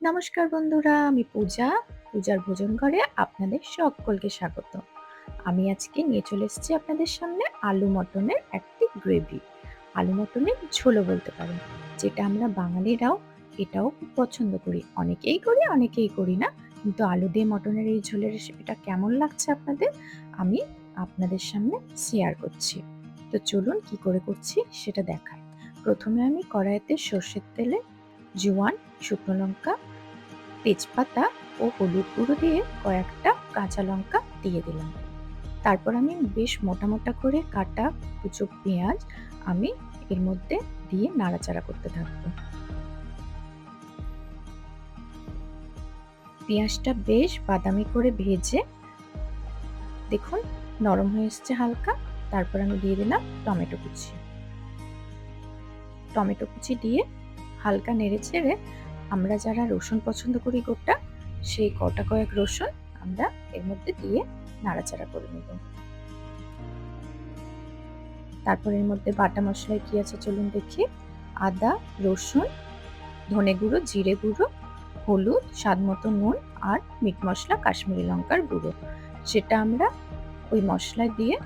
নমস্কার বন্ধুরা, আমি পূজা। পূজার ভোজন ঘরে আপনাদের সকলকে স্বাগত। আমি আজকে নিয়ে চলে এসেছি আপনাদের সামনে আলু মটনের একটি গ্রেভি। আলু মটনের ঝোলও বলতে পারেন। যেটা আমরা বাঙালিরাও এটাও খুব পছন্দ করি। অনেকেই করি, অনেকেই করি না। কিন্তু আলু দিয়ে মটনের এই ঝোলের রেসিপিটা কেমন লাগছে আপনাদের, আমি আপনাদের সামনে শেয়ার করছি। তো চলুন কি করে করছি সেটা দেখাই। প্রথমে আমি কড়াইতে সর্ষের তেলে জোয়ান, শুকনো লঙ্কা, তেজপাতা ও হলুদ গুঁড়ো দিয়ে কয়েকটা কাঁচা লঙ্কা দিয়ে দিলাম। তারপর আমি বেশ মোটা মোটা করে কাটা কুচো পেঁয়াজ আমি এর মধ্যে দিয়ে নাড়াচাড়া করতে থাকবো। পেঁয়াজটা বেশ বাদামি করে ভেজে দেখুন নরম হয়ে এসছে হালকা। তারপর আমি দিয়ে দিলাম টমেটো কুচি। টমেটো কুচি দিয়ে হালকা নেড়ে চেড়ে আমরা যারা রসুন পছন্দ করি গোটা, সেই কটা কয়েক রসুন আমরা এর মধ্যে দিয়ে নাড়াচাড়া করে নেব। তারপর এর মধ্যে বাটা মশলায় কি আছে চলুন দেখি। আদা, রসুন, ধনে গুঁড়ো, জিরে গুঁড়ো, হলুদ, স্বাদ মতো নুন আর মিট মশলা, কাশ্মীরি লঙ্কার গুঁড়ো। সেটা আমরা ওই মশলায় দিয়ে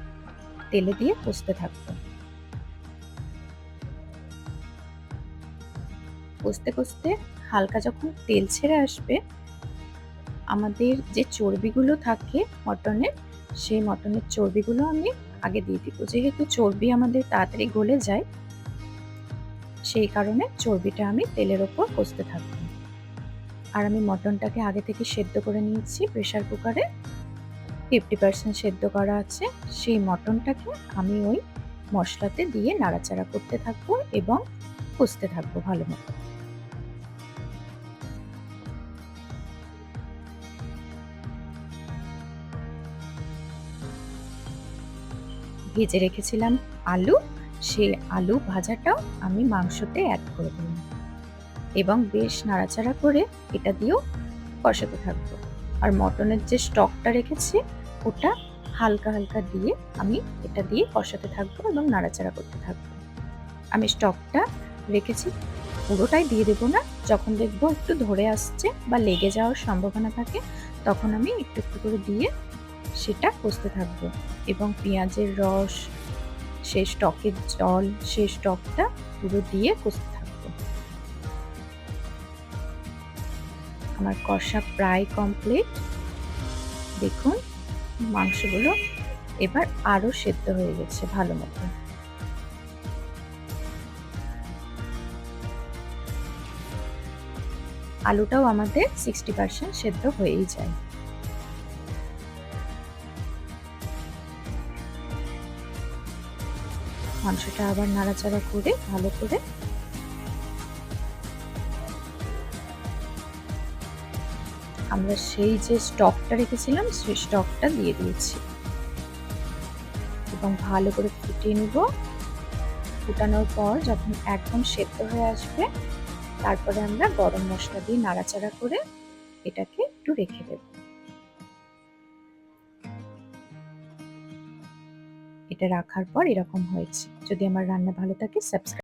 তেলে দিয়ে কষতে থাকবো। কষতে কষতে হালকা যখন তেল ছেড়ে আসবে, আমাদের যে চর্বিগুলো থাকে মটনের, সেই মটনের চর্বিগুলো আমি আগে দিয়ে দিব। যেহেতু চর্বি আমাদের তাড়াতাড়ি গলে যায়, সেই কারণে চর্বিটা আমি তেলের ওপর কষতে থাকবো। আর আমি মটনটাকে আগে থেকে সেদ্ধ করে নিয়েছি প্রেসার কুকারে, 50% সেদ্ধ করা আছে। সেই মটনটাকে আমি ওই মশলাতে দিয়ে নাড়াচাড়া করতে থাকবো এবং কষতে থাকবো ভালো মতো। ভেজে রেখেছিলাম আলু, সেই আলু ভাজাটাও আমি মাংসতে অ্যাড করে দিলাম এবং বেশ নাড়াচাড়া করে এটা দিয়েও কষাতে থাকবো। আর মটনের যে স্টকটা রেখেছি ওটা হালকা হালকা দিয়ে আমি এটা দিয়ে কষাতে থাকবো এবং নাড়াচাড়া করতে থাকবো। আমি স্টকটা রেখেছি, পুরোটাই দিয়ে দেবো না। যখন দেখবো একটু ধরে আসছে বা লেগে যাওয়ার সম্ভাবনা থাকে, তখন আমি একটু একটু করে দিয়ে সেটা কষতে থাকবো এবং পেঁয়াজের রস, সেই স্টকের জল, সেই স্টকটা পুরো দিয়ে কষতে থাকবো। আমার কষা প্রায় কমপ্লিট। দেখুন মাংসগুলো এবার আরো সেদ্ধ হয়ে গেছে ভালো মতো। আলুটাও আমাদের 60% সেদ্ধ হয়েই যায়। মাংসটা আবার নাড়াচাড়া করে ভালো করে আমরা সেই যে স্টকটা রেখেছিলাম সেই স্টকটা দিয়ে দিয়েছি এবং ভালো করে ফুটিয়ে নিব। ফুটানোর পর যখন একদম সেদ্ধ হয়ে আসবে, তারপরে আমরা গরম মশলা দিয়ে নাড়াচাড়া করে এটাকে একটু রেখে দেব। এটা রাখার পর এরকম হয়েছে। যদি আমার রান্না ভালো থাকে সাবস্ক্রাইব